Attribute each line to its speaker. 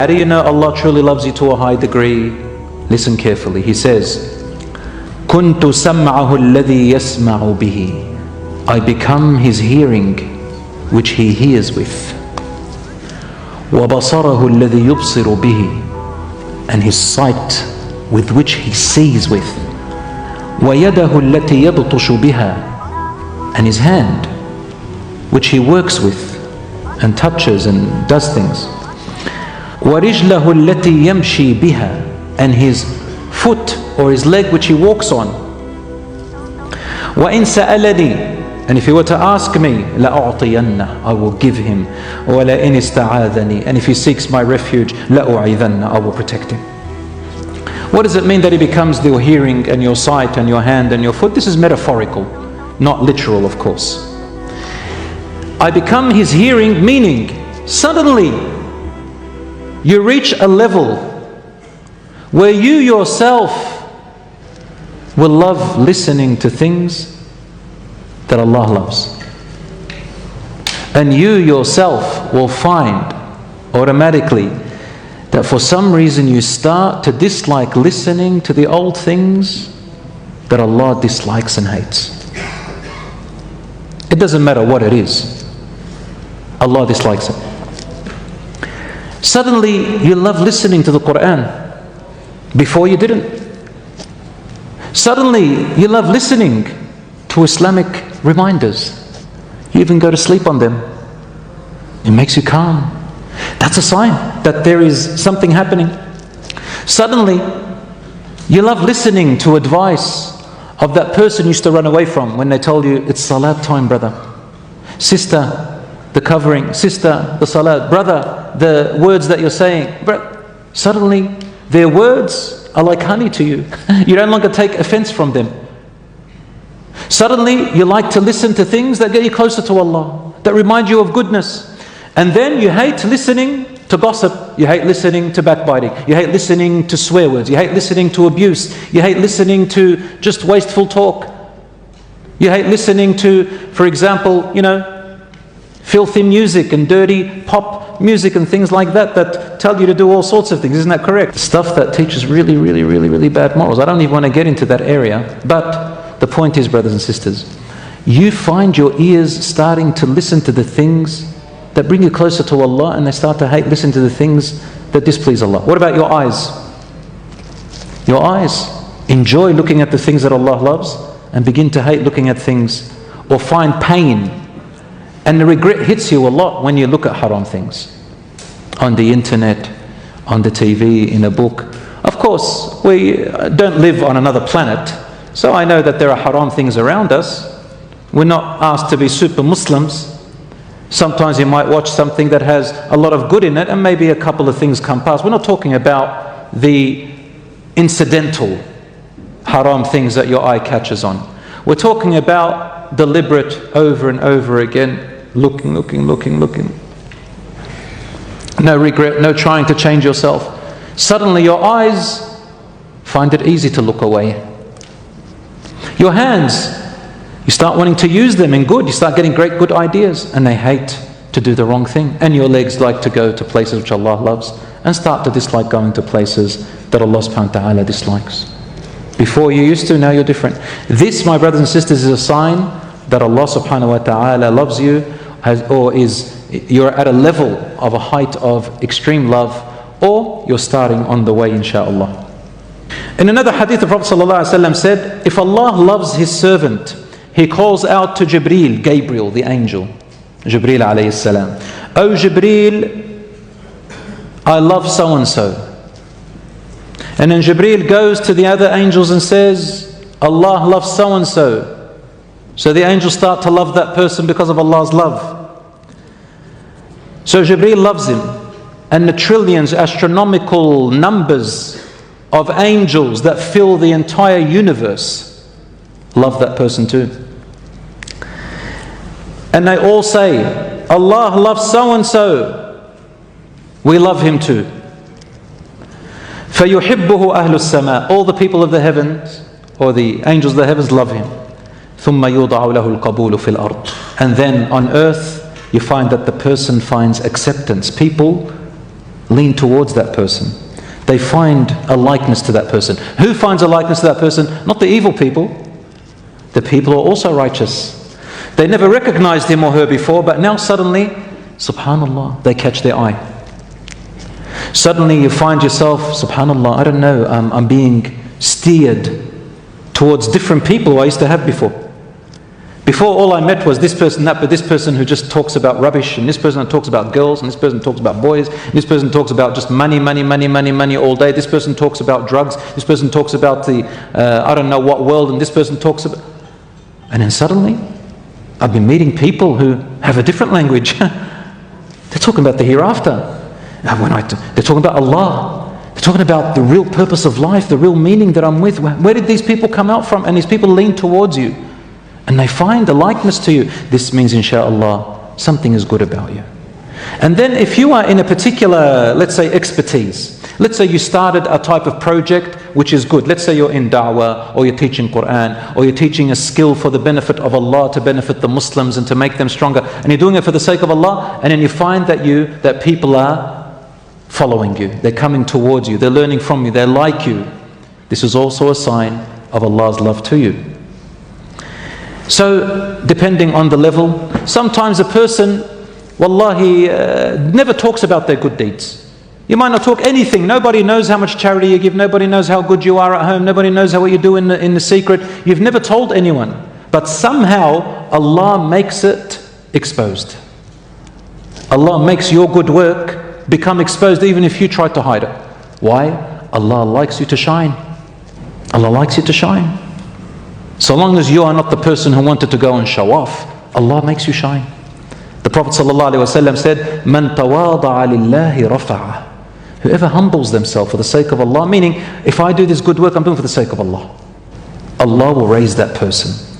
Speaker 1: How do you know Allah truly loves you to a high degree? Listen carefully. He says, كُنْتُ سَمْعَهُ الَّذِي يَسْمَعُ بِهِ. I become his hearing which he hears with. وَبَصَرَهُ الَّذِي يُبْصِرُ بِهِ. And his sight with which he sees with. وَيَدَهُ الَّتِي يَبْطُشُ بِهَا. And his hand which he works with and touches and does things. وَرِجْلَهُ الَّتِي يَمْشِي بِهَا. And his foot or his leg which he walks on. وَإِن سَأَلَنِي. And if he were to ask me, لَأُعْطِيَنَّ. I will give him. وَلَئِنِ اسْتَعَاذَنِي. And if he seeks my refuge, لَأُعِذَنَّ. I will protect him. What does it mean that he becomes your hearing and your sight and your hand and your foot? This is metaphorical, not literal, of course. I become his hearing, meaning suddenly you reach a level where you yourself will love listening to things that Allah loves. And you yourself will find automatically that for some reason you start to dislike listening to the old things that Allah dislikes and hates. It doesn't matter what it is. Allah dislikes it. Suddenly you love listening to the Quran. Before you didn't. Suddenly you love listening to Islamic reminders. You even go to sleep on them. It makes you calm. That's a sign that there is something happening. Suddenly you love listening to advice of that person you used to run away from when they told you, it's salat time, brother. Sister, the covering. Sister, the salat. Brother, the words that you're saying. Suddenly their words are like honey to you. You no longer take offense from them. Suddenly you like to listen to things that get you closer to Allah, that remind you of goodness. And then you hate listening to gossip. You hate listening to backbiting. You hate listening to swear words. You hate listening to abuse. You hate listening to just wasteful talk. You hate listening to, for example, filthy music and dirty pop music and things like that tell you to do all sorts of things. Isn't that correct? Stuff that teaches really, really, really, really bad morals. I don't even want to get into that area. But the point is, brothers and sisters, you find your ears starting to listen to the things that bring you closer to Allah, and they start to listen to the things that displease Allah. What about your eyes? Your eyes enjoy looking at the things that Allah loves and begin to hate looking at things or find pain. And the regret hits you a lot when you look at haram things. On the internet, on the TV, in a book. Of course, we don't live on another planet. So I know that there are haram things around us. We're not asked to be super Muslims. Sometimes you might watch something that has a lot of good in it and maybe a couple of things come past. We're not talking about the incidental haram things that your eye catches on. We're talking about deliberate, over and over again, looking. No regret, no trying to change yourself. Suddenly your eyes find it easy to look away. Your hands, you start wanting to use them in good. You start getting great good ideas, and they hate to do the wrong thing. And your legs like to go to places which Allah loves and start to dislike going to places that Allah subhanahu wa ta'ala dislikes. Before you used to, now you're different. This, my brothers and sisters, is a sign that Allah subhanahu wa ta'ala loves you, you're at a level of a height of extreme love, or you're starting on the way, insha'Allah. In another hadith, the Prophet ﷺ said, if Allah loves His servant, He calls out to Jibreel, Gabriel, the angel, Jibreel alayhi salam, "O Jibreel, I love so and so." And then Jibreel goes to the other angels and says, Allah loves so and so. So the angels start to love that person because of Allah's love. So Jibreel loves him, and the trillions, astronomical numbers of angels that fill the entire universe love that person too. And they all say, Allah loves so and so, we love him too. فَيُحِبُّهُ أَهْلُ السَّمَاءِ. All the people of the heavens, or the angels of the heavens, love him. ثُمَّ يُوضَعُ لَهُ الْقَبُولُ فِي الْأَرْضِ. And then on earth you find that the person finds acceptance. People lean towards that person. They find a likeness to that person. Who finds a likeness to that person? Not the evil people. The people who are also righteous. They never recognized him or her before, but now suddenly, subhanallah, they catch their eye. Suddenly you find yourself, subhanallah, I don't know, I'm being steered towards different people who I used to have before. Before, all I met was this person, that, but this person who just talks about rubbish, and this person talks about girls, and this person talks about boys, and this person talks about just money all day. This person talks about drugs. This person talks about the, I don't know what world, and this person talks about... And then suddenly, I've been meeting people who have a different language. They're talking about the hereafter. They're talking about Allah. They're talking about the real purpose of life, the real meaning that I'm with. Where did these people come out from? And these people lean towards you. And they find a likeness to you. This means, inshaAllah, something is good about you. And then if you are in a particular, let's say, expertise, let's say you started a type of project which is good. Let's say you're in da'wah, or you're teaching Quran, or you're teaching a skill for the benefit of Allah, to benefit the Muslims and to make them stronger. And you're doing it for the sake of Allah, and then you find that people are following you. They're coming towards you. They're learning from you. They like you. This is also a sign of Allah's love to you. So, depending on the level, sometimes a person, wallahi, never talks about their good deeds. You might not talk anything. Nobody knows how much charity you give. Nobody knows how good you are at home. Nobody knows what you do in the secret. You've never told anyone. But somehow, Allah makes it exposed. Allah makes your good work become exposed even if you try to hide it. Why? Allah likes you to shine. Allah likes you to shine. So long as you are not the person who wanted to go and show off, Allah makes you shine. The Prophet ﷺ said, "Man tawada'a lillahi rafa'ah." Whoever humbles themselves for the sake of Allah, meaning if I do this good work, I'm doing it for the sake of Allah, Allah will raise that person.